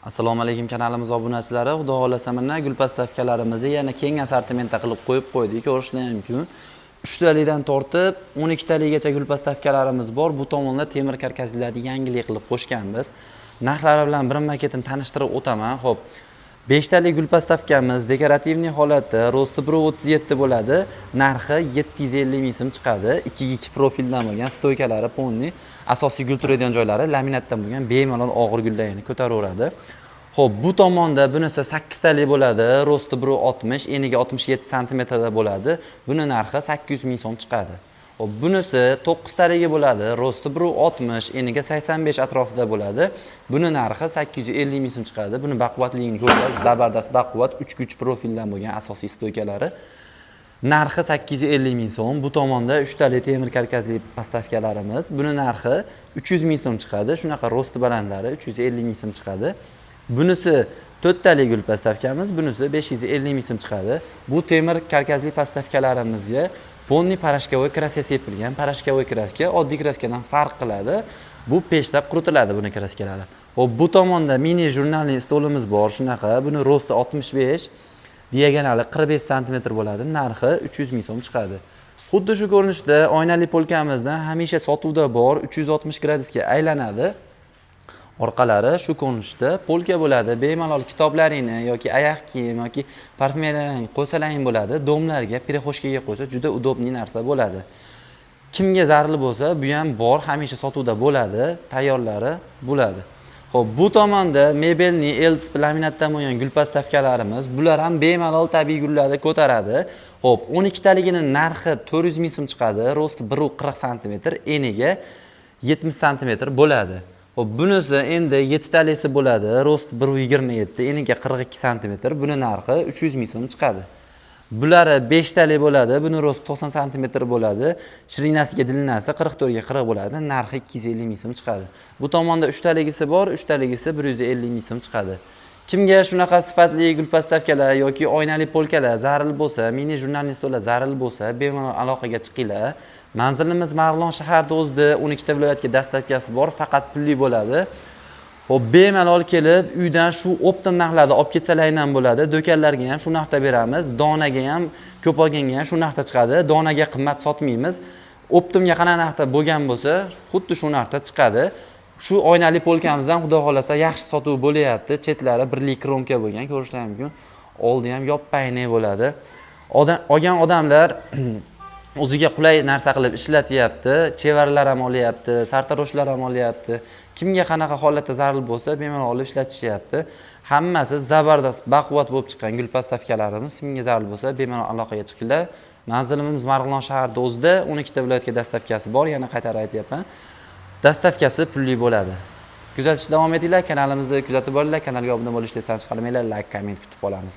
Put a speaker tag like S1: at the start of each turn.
S1: Assalomu alaykum kanalimiz obunachilari. Xudo xolasa mana gul pastavkalarimizni yana keng assortimentda qilib qo'yib qo'ydik. Ko'rishingiz mumkin. 3 talikdan tortib 12 talikgacha gul pastavkalarimiz bor. Bu tomonda temir karkaslarni yangilik qilib qo'shganmiz. Narxlari bilan birinma-ketin tanishtirib o'taman. Xo'p, 5 talik gul pastavkamiz dekorativniy holatda rosti 137 bo'ladi. Narxi 750 ming so'm chiqadi. 2 profildan bo'lgan stoykalari ponni. Asosiy gul turadigan joylari laminatdan bo'lgan bemalol og'ir gullarni ko'taraveradi. Xo'p, bu tomonda bunisi 8 talik bo'ladi. Rosti 160, eniga 67 sm da bo'ladi. Buni narxi 800 ming so'm chiqadi. Xo'p, bunisi 9 taligi bo'ladi. Rosti 160, eniga 85 atrofida bo'ladi. Buni narxi 850 ming so'm chiqadi. Buni baquvvatligini ko'rasiz, zabardast baquvvat 3 kuch profildan bo'lgan asosiy stoykalari. Narxi 850 ming so'm. Bu tomonda 3 talik temir karkasli pastavkalarimiz. Buni narxi 300 ming so'm chiqadi. Shunaqa rosti balandlari 350 ming so'm chiqadi. Bunisi 4 talik gul pastavkamiz, bunisi 550 ming so'm chiqadi. Bu temir karkasli pastavkalarimizga ponni parashkavoy kraska sepilgan. Parashkavoy kraska oddiy kraskadan farq qiladi. Bu pechda quritiladi buni kraskalari. Xo'p, bu tomonda mini jurnalli stolimiz bor. Shunaqa, buni rosti 65, diagonali 45 sm bo'ladi. Narxi 300 ming so'm chiqadi. Xuddi shu ko'rinishda oynali polkamizdan hamisha sotuvda bor, 360 gradusga aylanadi. Orqalari shu ko'rinishda polka bo'ladi. Bemalol kitoblaringni yoki oyoq kiyim yoki parfumeriyalarni qo'ysalaring bo'ladi. Domlarga, pirexoshkaga qo'ysa juda udobniy narsa bo'ladi. Kimga zarur bo'lsa, bu ham bor, hamisha sotuvda bo'ladi, tayyorlari bo'ladi. Xo'p, bu tomonda mebelni LDSP laminatdan bo'lgan gul pastavkalarimiz, bular ham bemalol tabiiy gullarni ko'taradi. Xo'p, 12 taligining narxi 400 ming so'm chiqadi. Rosti 140 sm, eniga 70 sm bo'ladi. Xo'p, bunisi endi 7 talisi bo'ladi. Rosti 127, eniga 42 sm. Buni narxi 300 ming so'm chiqadi. Bulari 5 talik bo'ladi. Buni rosti 90 sm bo'ladi. Shirinasiga dilinasi 44 ga 40 bo'ladi. Narxi 250 ming so'm chiqadi. Bu tomonda 3 taligisi bor, 3 taligisi 150 ming so'm chiqadi. Kimga shunaqa sifatli gul pastavkalar yoki oynali polkalar zarur bo'lsa, mini jurnalli stollar zarur bo'lsa, bemalol aloqaga chiqinglar. Manzilimiz Marg'ilon shaharida o'zida 12 ta viloyatga dastavkasi bor, faqat pulli bo'ladi. Xo'p, bemalol kelib, uydan shu optim narxlarda olib ketsalaring ham bo'ladi. Do'konlarga ham shu narxda beramiz, donaga ham, ko'p olganga ham shu narxda chiqadi. Donaga qimmat sotmaymiz. Optimga qanaqa narxda bo'lgan bo'lsa, xuddi shu narxda chiqadi. Shu oynali polkamizdan xudo xolasa yaxshi sotuv bo'lyapti. Chetlari 1 kromka bo'lgan, ko'rishingiz mumkin. Oldi ham yoppayne bo'ladi. Olgan odamlar o'ziga qulay narsa qilib ishlatyapti, chevarlar ham olyapti, sartaroshlar ham olyapti. Kimga qanaqa holatda zarur bo'lsa, bemalol olib ishlatishyapti. Hammasi zabardast, baquvvat bo'lib chiqqan gul pastavkalarimiz. Kimga zarur bo'lsa, bemalol aloqaga chiqinglar. Manzilimiz Marg'ilon shaharida o'zida 12 ta viloyatga dastavkasi bor, yana qaytarib aytyapman. Dastavkasi pulli bo'ladi. Kuzatishda davom etinglar, kanalimizni kuzatib boringlar, kanalga obuna bo'lishni esdan chiqarmanglar, like, komment kutib qolamiz.